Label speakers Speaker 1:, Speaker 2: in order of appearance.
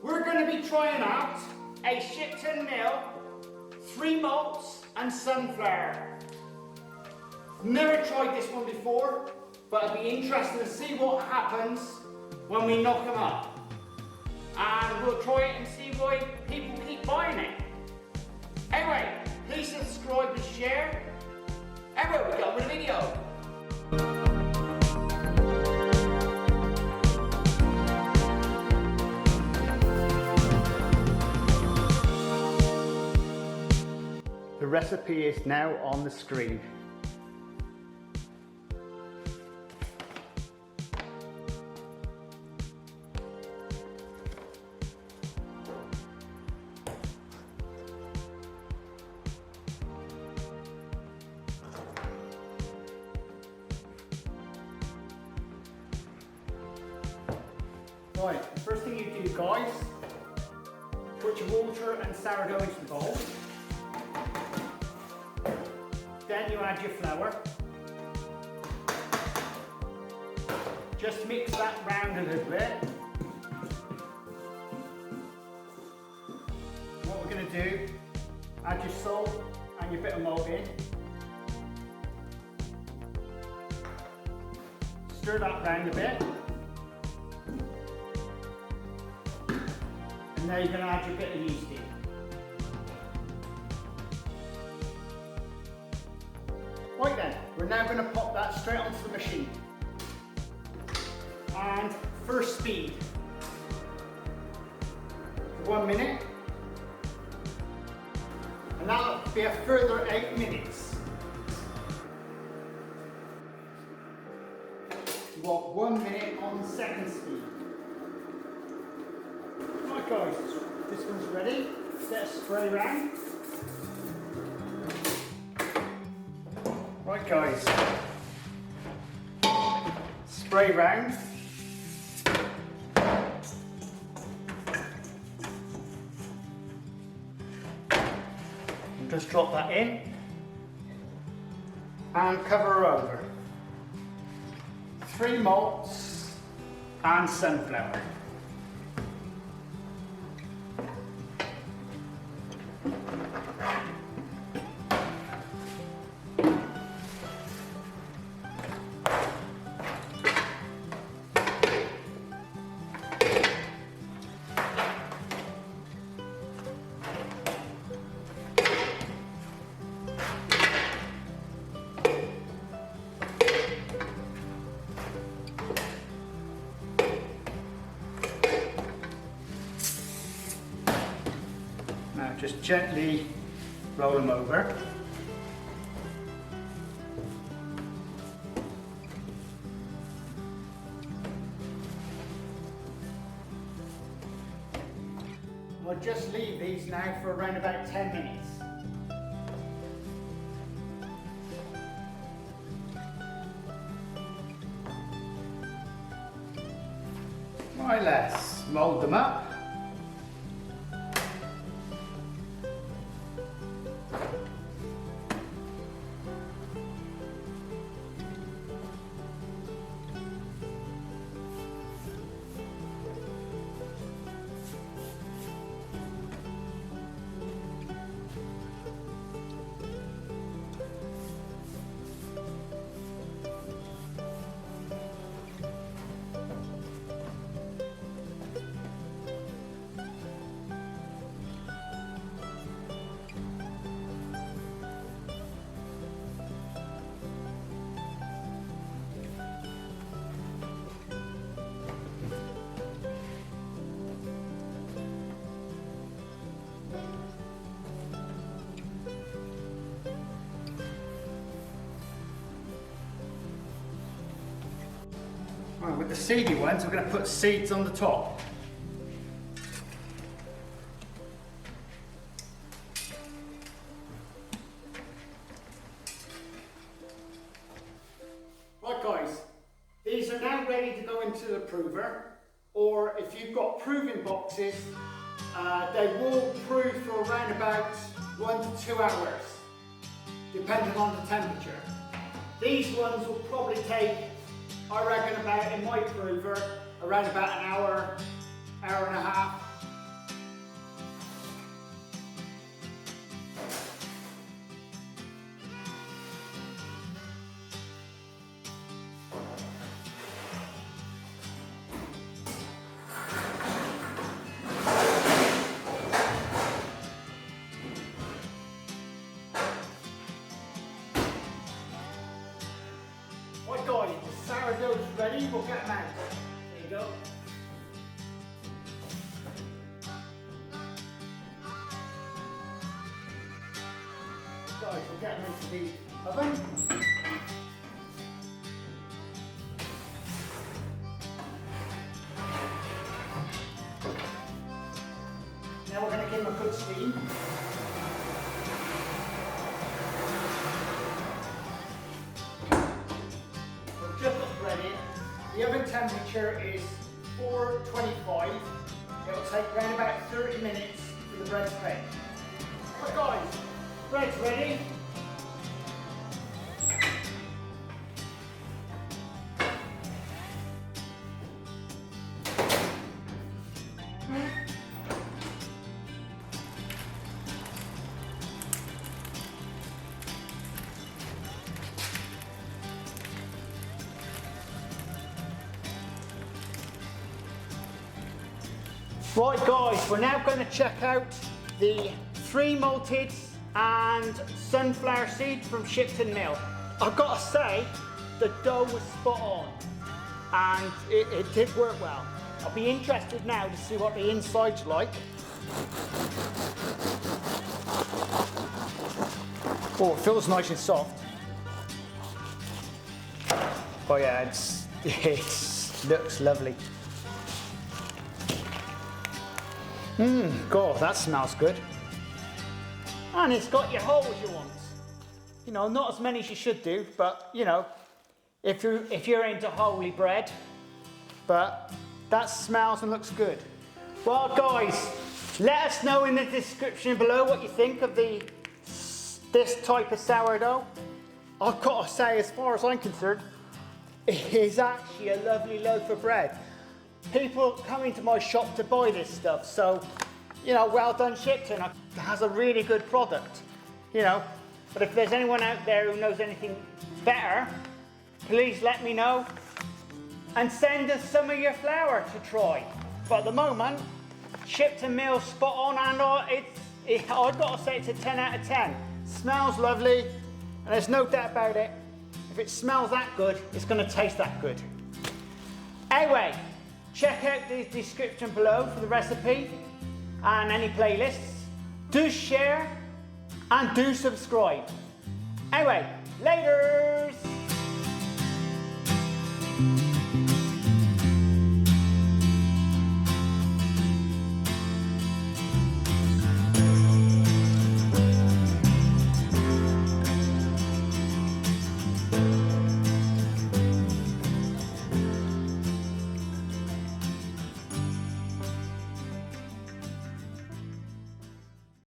Speaker 1: We're going to be trying out a Shipton Mill 3 malts and sunflower. Never tried this one before, but it'd be interesting to see what happens when we knock them up. And we'll try it and see why people keep buying it. Anyway, please subscribe and share. Anyway, we get on with the video. The recipe is now on the screen. Right, the first thing you do, guys, put your water and sourdough into the bowl. Then you add your flour. Just mix that round a little bit. What we're going to do, add your salt and your bit of malt in. Stir that round a bit. And now you're going to add your bit of yeast in. Right then, we're now going to pop that straight onto the machine. And first speed, 1 minute. And that'll be a further 8 minutes. You want 1 minute on the second speed. Right guys, this one's ready. Let's spray around. Right guys, spray round. And just drop that in and cover her over. 3 malts and sunflower. Now just gently roll them over. We'll just leave these now for around about 10 minutes. Right, let's mould them up. Right, with the seedy ones, we're going to put seeds on the top. Right guys, these are now ready to go into the prover, or if you've got proving boxes, they will prove for around about 1 to 2 hours, depending on the temperature. These ones will probably take, I reckon, about, in my prover, around about an hour, hour and a half, we'll get them out. There you go. Guys, we'll get them into the oven. Now we're going to give them a good steam. We'll just put the bread in. The oven temperature is 425. It will take around about 30 minutes for the bread to bake. But guys, bread's ready. Right guys, we're now going to check out the 3 malted and sunflower seed from Shipton Mill. I've got to say, the dough was spot on and it did work well. I'll be interested now to see what the inside's like. Oh, it feels nice and soft. Oh yeah, it looks lovely. God, that smells good. And it's got your holes you want. You know, not as many as you should do, but you know, if you're into holy bread, but that smells and looks good. Well guys, let us know in the description below what you think of this type of sourdough. I've got to say, as far as I'm concerned, it is actually a lovely loaf of bread. People come into my shop to buy this stuff, so, you know, well done Shipton. It has a really good product, you know. But if there's anyone out there who knows anything better, please let me know and send us some of your flour to try. But at the moment, Shipton Mill spot on, and I've got to say it's a 10 out of 10. Smells lovely, and there's no doubt about it. If it smells that good, it's going to taste that good. Anyway, check out the description below for the recipe and any playlists. Do share and do subscribe. Anyway, laters!